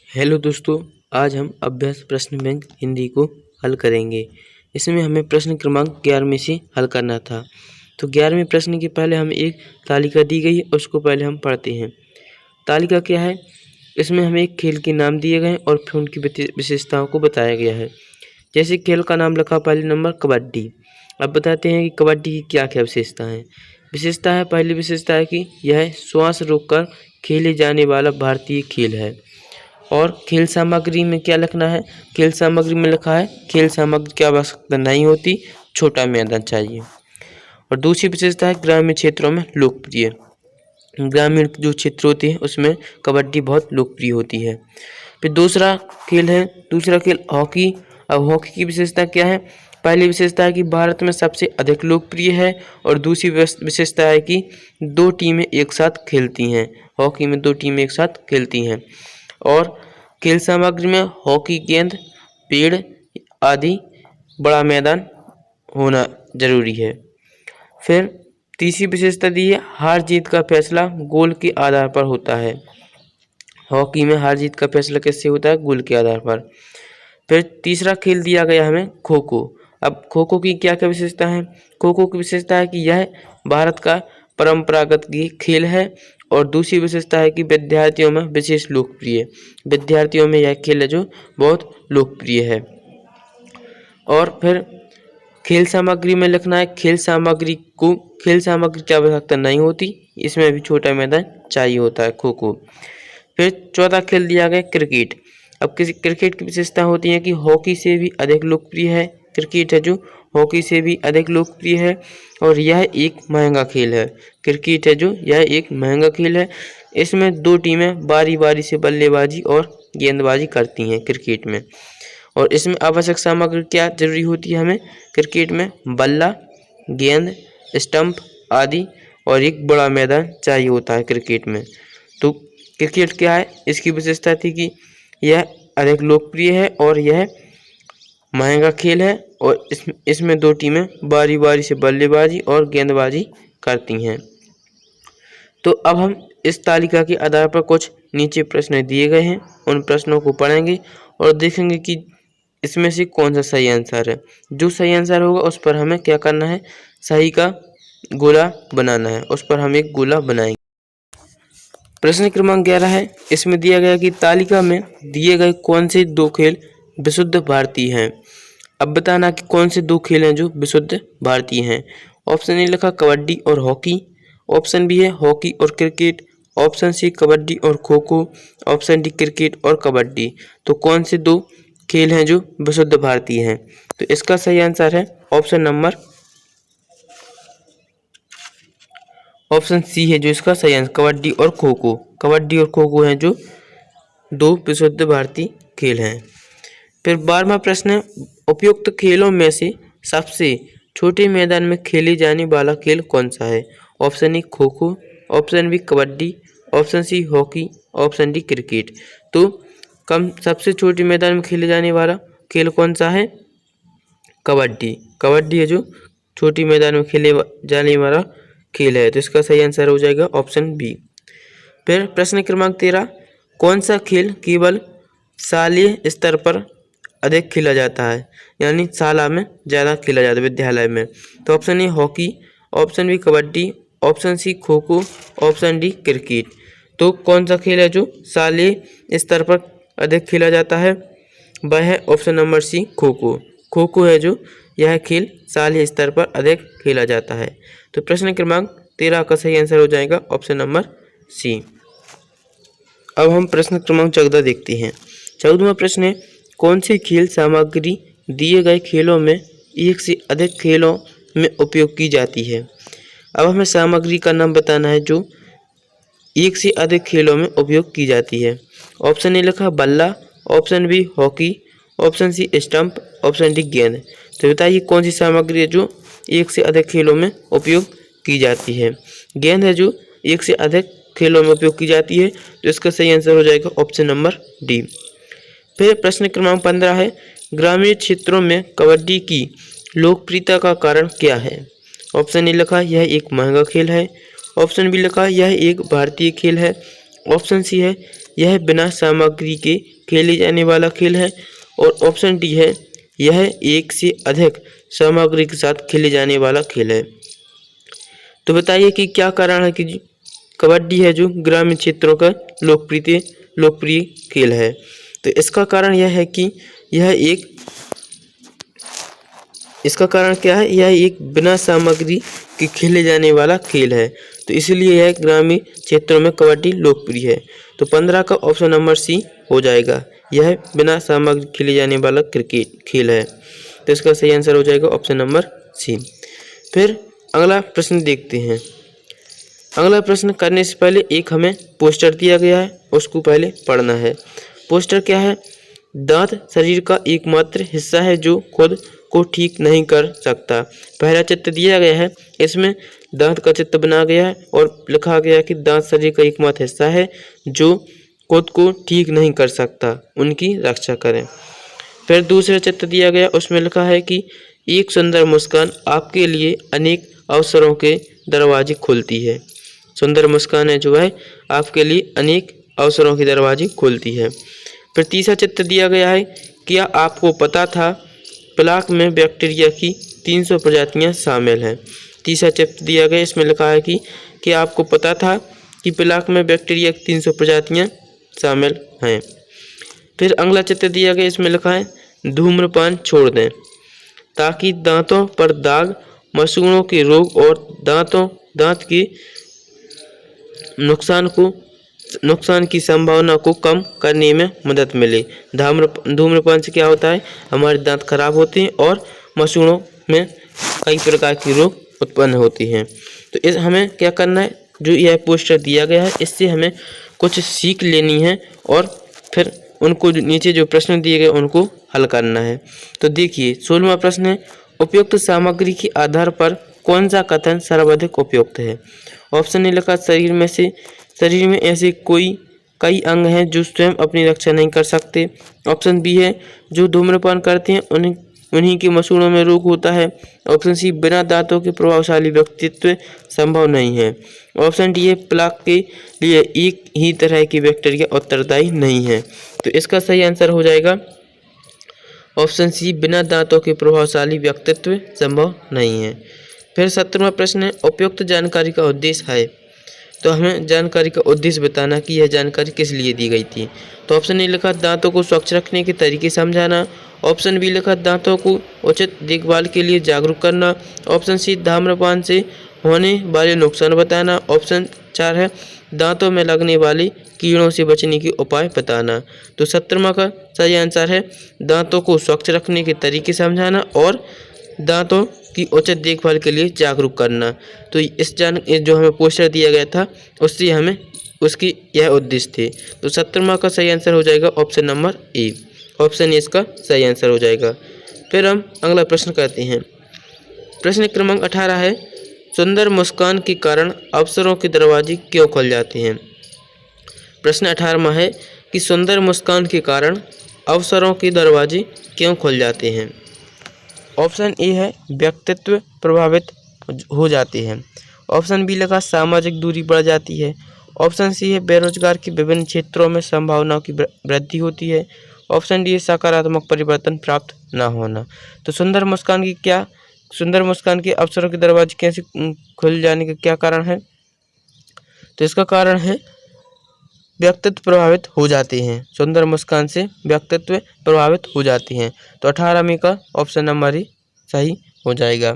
Hello दोस्तों, आज हम अभ्यास प्रश्न बैंक हिंदी को हल करेंगे। इसमें हमें प्रश्न क्रमांक 11 से हल करना था। तो 11वें प्रश्न के पहले हमें एक तालिका दी गई है, उसको पहले हम पढ़ते हैं। तालिका क्या है? इसमें हमें एक खेल के नाम दिए गए हैं और फिर उनकी विशेषताओं को बताया गया है। जैसे खेल का नाम लिखा पहले नंबर कबड्डी। अब बताते हैं कि कबड्डी की क्या क्या विशेषता है। विशेषता है, पहली विशेषता है कि यह श्वास रोककर खेले जाने वाला भारतीय खेल है। और खेल सामग्री में क्या लिखना है? खेल सामग्री में लिखा है खेल सामग्री की आवश्यकता नहीं होती, छोटा मैदान चाहिए। और दूसरी विशेषता है ग्रामीण क्षेत्रों में लोकप्रिय। ग्रामीण जो क्षेत्र होते हैं उसमें कबड्डी बहुत लोकप्रिय होती है। फिर दूसरा खेल हॉकी। अब हॉकी की विशेषता क्या है? पहली विशेषता है कि भारत में सबसे अधिक लोकप्रिय है और दूसरी विशेषता है कि दो टीमें एक साथ खेलती हैं। हॉकी में दो टीमें एक साथ खेलती हैं। और खेल सामग्री में हॉकी गेंद, पेड़ आदि, बड़ा मैदान होना जरूरी है। फिर तीसरी विशेषता दी है हार जीत का फैसला गोल के आधार पर होता है। हॉकी में हार जीत का फैसला कैसे होता है? गोल के आधार पर। फिर तीसरा खेल दिया गया हमें खो खो। अब खो खो की क्या क्या विशेषता है? खो खो की विशेषता है कि यह भारत का परंपरागत खेल है। और दूसरी विशेषता है कि विद्यार्थियों में विशेष लोकप्रिय। विद्यार्थियों में यह खेल है जो बहुत लोकप्रिय है। और फिर खेल सामग्री में लिखना है खेल सामग्री की आवश्यकता नहीं होती, इसमें भी छोटा मैदान चाहिए होता है खो खो। फिर चौथा खेल दिया गया क्रिकेट। अब क्रिकेट की विशेषता होती है कि हॉकी से भी अधिक लोकप्रिय है। क्रिकेट है जो हॉकी से भी अधिक लोकप्रिय है और यह एक महंगा खेल है। क्रिकेट है जो यह एक महंगा खेल है। इसमें दो टीमें बारी बारी से बल्लेबाजी और गेंदबाजी करती हैं क्रिकेट में। और इसमें आवश्यक सामग्री क्या जरूरी होती है हमें? क्रिकेट में बल्ला, गेंद, स्टंप आदि और एक बड़ा मैदान चाहिए होता है क्रिकेट में। तो क्रिकेट क्या है? इसकी विशेषता थी कि यह अधिक लोकप्रिय है और यह महंगा खेल है और इसमें दो टीमें बारी बारी से बल्लेबाजी और गेंदबाजी करती हैं। तो अब हम इस तालिका के आधार पर कुछ नीचे प्रश्न दिए गए हैं, उन प्रश्नों को पढ़ेंगे और देखेंगे कि इसमें से कौन सा सही आंसर है। जो सही आंसर होगा उस पर हमें क्या करना है? सही का गोला बनाना है, उस पर हम एक गोला बनाएंगे। प्रश्न क्रमांक 11 है। इसमें दिया गया कि तालिका में दिए गए कौन से दो खेल विशुद्ध भारतीय हैं। अब बताना कि कौन से दो खेल हैं जो विशुद्ध भारतीय हैं। ऑप्शन ए लिखा कबड्डी और हॉकी। ऑप्शन बी है हॉकी और क्रिकेट। ऑप्शन सी कबड्डी और खो खो। ऑप्शन डी क्रिकेट और कबड्डी। तो कौन से दो खेल हैं जो विशुद्ध भारतीय हैं? तो इसका सही आंसर है ऑप्शन सी है जो इसका सही आंसर, कबड्डी और खो खो। कबड्डी और खो खो हैं जो दो विशुद्ध भारतीय खेल हैं। फिर 12वां प्रश्न है, उपयुक्त खेलों में से सबसे छोटे मैदान में खेले जाने वाला खेल कौन सा है? Option A kho kho, option B kabaddi, option C hockey, option D cricket. तो सबसे छोटे मैदान में खेले जाने वाला खेल कौन सा है? कबड्डी। कबड्डी है जो छोटी मैदान में खेले जाने वाला खेल है। तो इसका सही आंसर हो जाएगा ऑप्शन बी। फिर प्रश्न क्रमांक 13, कौन सा खेल केवल शालेय स्तर पर अधिक खेला जाता है, यानी शाला में ज़्यादा खेला जाता है, विद्यालय में? तो option A hockey, option B kabaddi, option C kho kho, option D cricket. तो कौन सा खेल है जो शालेय स्तर पर अधिक खेला जाता है? वह है ऑप्शन नंबर सी खो खो। खो खो है जो यह खेल शालेय स्तर पर अधिक खेला जाता है। तो प्रश्न क्रमांक 13 का सही आंसर हो जाएगा ऑप्शन नंबर सी। अब हम प्रश्न क्रमांक 14 देखते हैं। 14वां प्रश्न है, कौन सी खेल सामग्री दिए गए खेलों में एक से अधिक खेलों में उपयोग की जाती है? अब हमें सामग्री का नाम बताना है जो एक से अधिक खेलों में उपयोग की जाती है। ऑप्शन ए लिखा बल्ला, option B hockey, option C stump, option D गेंद। तो बताइए कौन सी सामग्री है जो एक से अधिक खेलों में उपयोग की जाती है? गेंद है जो एक से अधिक खेलों में उपयोग की जाती है। तो इसका सही आंसर हो जाएगा ऑप्शन नंबर डी। फिर प्रश्न क्रमांक 15 है, ग्रामीण क्षेत्रों में कबड्डी की लोकप्रियता का कारण क्या है? ऑप्शन ए लिखा यह एक महंगा खेल है, ऑप्शन बी लिखा यह एक भारतीय खेल है, ऑप्शन सी है यह बिना सामग्री के खेले जाने वाला खेल है। और ऑप्शन डी है, यह एक से अधिक सामग्री के साथ खेले जाने वाला खेल है। तो बताइए कि क्या कारण है कि कबड्डी है जो ग्रामीण क्षेत्रों का लोकप्रिय खेल है। तो इसका कारण यह है कि इसका कारण क्या है, यह एक बिना सामग्री के खेले जाने वाला खेल है। तो इसलिए यह ग्रामीण क्षेत्रों में कबड्डी लोकप्रिय है। तो 15 का ऑप्शन नंबर सी हो जाएगा, यह बिना सामग्री खेले जाने वाला क्रिकेट खेल है। तो इसका सही आंसर हो जाएगा ऑप्शन नंबर सी। फिर अगला प्रश्न देखते हैं। अगला प्रश्न करने से पहले एक हमें पोस्टर दिया गया है, उसको पहले पढ़ना है। पोस्टर क्या है? दांत शरीर का एकमात्र हिस्सा है जो खुद को ठीक नहीं कर सकता। पहला चित्र दिया गया है, इसमें दांत का चित्र बनाया गया है और लिखा गया कि दांत शरीर का एकमात्र हिस्सा है जो खुद को ठीक नहीं कर सकता, उनकी रक्षा करें। फिर दूसरा चित्र दिया गया, उसमें लिखा है कि एक सुंदर मुस्कान आपके लिए अनेक अवसरों के दरवाजे खोलती है। सुंदर मुस्कान है जो है आपके लिए अनेक अवसरों के दरवाजे खोलती है। फिर तीसरा चित्र दिया गया है, क्या आपको पता था प्लाक में बैक्टीरिया की 300 प्रजातियां शामिल हैं। तीसरा चित्र दिया गया, इसमें लिखा है कि क्या आपको पता था कि प्लाक में बैक्टीरिया की 300 प्रजातियां शामिल हैं। फिर अगला चित्र दिया गया, इसमें लिखा है धूम्रपान छोड़ दें ताकि दांतों पर दाग, मसूड़ों के रोग और दांत के नुकसान की संभावना को कम करने में मदद मिले। धूम्रपान से क्या होता है, हमारे दांत खराब होते हैं और मसूड़ों में कई प्रकार के रोग उत्पन्न होते हैं। तो हमें क्या करना है, जो यह पोस्टर दिया गया है इससे हमें कुछ सीख लेनी है और फिर उनको नीचे जो प्रश्न दिए गए उनको हल करना है। तो देखिए 16वां प्रश्न है, उपयुक्त सामग्री के आधार पर कौन सा कथन सर्वाधिक उपयुक्त है। ऑप्शन ए लिखा, शरीर में ऐसे कई अंग हैं जो स्वयं अपनी रक्षा नहीं कर सकते। ऑप्शन बी है, जो धूम्रपान करते हैं उन्हीं के मसूड़ों में रोग होता है। ऑप्शन सी, बिना दांतों के प्रभावशाली व्यक्तित्व संभव नहीं है। ऑप्शन डी है, प्लाक के लिए एक ही तरह की बैक्टीरिया उत्तरदायी नहीं है। तो इसका सही आंसर हो जाएगा ऑप्शन सी, बिना दांतों के प्रभावशाली व्यक्तित्व संभव नहीं है। फिर 17वां प्रश्न है, उपयुक्त जानकारी का उद्देश्य है। तो हमें जानकारी का उद्देश्य बताना कि यह जानकारी किस लिए दी गई थी। तो ऑप्शन ए लिखा, दांतों को स्वच्छ रखने के तरीके समझाना। ऑप्शन बी लिखा, दांतों को उचित देखभाल के लिए जागरूक करना। ऑप्शन सी, धूम्रपान से होने वाले नुकसान बताना। ऑप्शन 4 है, दांतों में लगने वाले कीड़ों से बचने के उपाय बताना। तो 17वां का सही आंसर है दांतों को स्वच्छ रखने के तरीके समझाना और दांतों की उचित देखभाल के लिए जागरूक करना। तो जो हमें पोस्टर दिया गया था उससे हमें उसकी यह उद्देश्य थे। तो 17वां का सही आंसर हो जाएगा option number A. Option A इसका सही आंसर हो जाएगा। फिर हम अगला प्रश्न करते हैं। प्रश्न क्रमांक 18 है, सुंदर मुस्कान के कारण अवसरों के दरवाजे क्यों खुल जाते हैं। प्रश्न 18वां है कि सुंदर मुस्कान के कारण अवसरों के दरवाजे क्यों खुल जाते हैं। ऑप्शन ए है, व्यक्तित्व प्रभावित हो जाते हैं। ऑप्शन बी लगा, सामाजिक दूरी बढ़ जाती है। ऑप्शन सी है, बेरोजगार के विभिन्न क्षेत्रों में संभावनाओं की वृद्धि होती है। ऑप्शन डी है, सकारात्मक परिवर्तन प्राप्त न होना। तो सुंदर मुस्कान के अवसरों के दरवाजे कैसे खुल जाने का क्या कारण है। तो इसका कारण है व्यक्तित्व प्रभावित हो जाते हैं। सुंदर मुस्कान से व्यक्तित्व प्रभावित हो जाते हैं। तो 18वें का ऑप्शन नंबर ही सही हो जाएगा।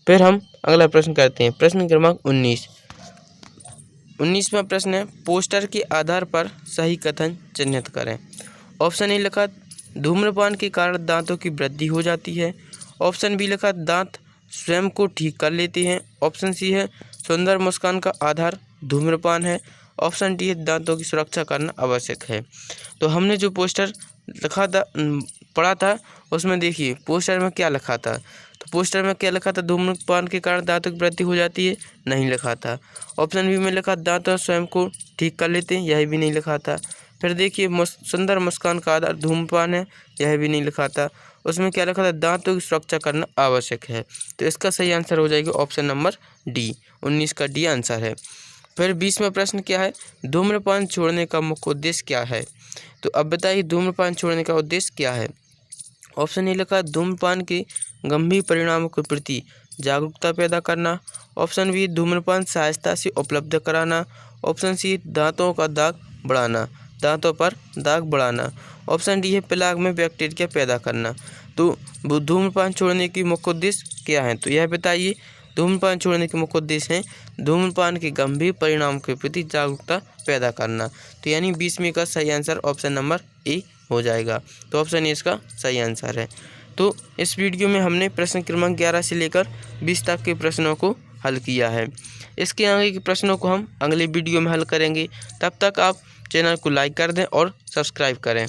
फिर हम अगला प्रश्न करते हैं। प्रश्न क्रमांक 19वां प्रश्न है, पोस्टर के आधार पर सही कथन चिन्हित करें। ऑप्शन ए लिखा, धूम्रपान के कारण दांतों की वृद्धि हो जाती है। ऑप्शन बी लिखा, दांत स्वयं को ठीक कर लेते हैं। ऑप्शन सी है, सुंदर मुस्कान का आधार धूम्रपान है। ऑप्शन डी है, दांतों की सुरक्षा करना आवश्यक है। तो हमने जो पोस्टर पढ़ा था उसमें देखिए पोस्टर में क्या लिखा था। तो पोस्टर में क्या लिखा था, धूम्रपान के कारण दांतों की वृद्धि हो जाती है, नहीं लिखा था। ऑप्शन बी में लिखा, दांत स्वयं को ठीक कर लेते हैं, यह भी नहीं लिखा था। फिर देखिए सुंदर मुस्कान का आधार धूम्रपान है, यह भी नहीं लिखा था। उसमें क्या लिखा था, दांतों की सुरक्षा करना आवश्यक है। तो इसका सही आंसर हो जाएगा ऑप्शन नंबर डी, 19 का डी आंसर है। फिर 20वां प्रश्न क्या है, धूम्रपान छोड़ने का मुख्य उद्देश्य क्या है। तो अब बताइए धूम्रपान छोड़ने का उद्देश्य क्या है। ऑप्शन ए लिखा, धूम्रपान के गंभीर परिणामों के प्रति जागरूकता पैदा करना। ऑप्शन बी, धूम्रपान सहायता से उपलब्ध कराना। ऑप्शन सी, दांतों का दाग बढ़ाना, दांतों पर दाग बढ़ाना। ऑप्शन डी है, प्लाक में बैक्टीरिया पैदा करना। तो धूम्रपान छोड़ने की मुख्य उद्देश्य क्या है, तो यह बताइए। धूम्रपान छोड़ने के मुख्य उद्देश्य हैं धूम्रपान के गंभीर परिणाम के प्रति जागरूकता पैदा करना। तो यानी 20वें का सही आंसर ऑप्शन नंबर ए हो जाएगा। तो ऑप्शन ए इसका सही आंसर है। तो इस वीडियो में हमने प्रश्न क्रमांक 11 से लेकर 20 तक के प्रश्नों को हल किया है। इसके आगे के प्रश्नों को हम अगले वीडियो में हल करेंगे। तब तक आप चैनल को लाइक कर दें और सब्सक्राइब करें।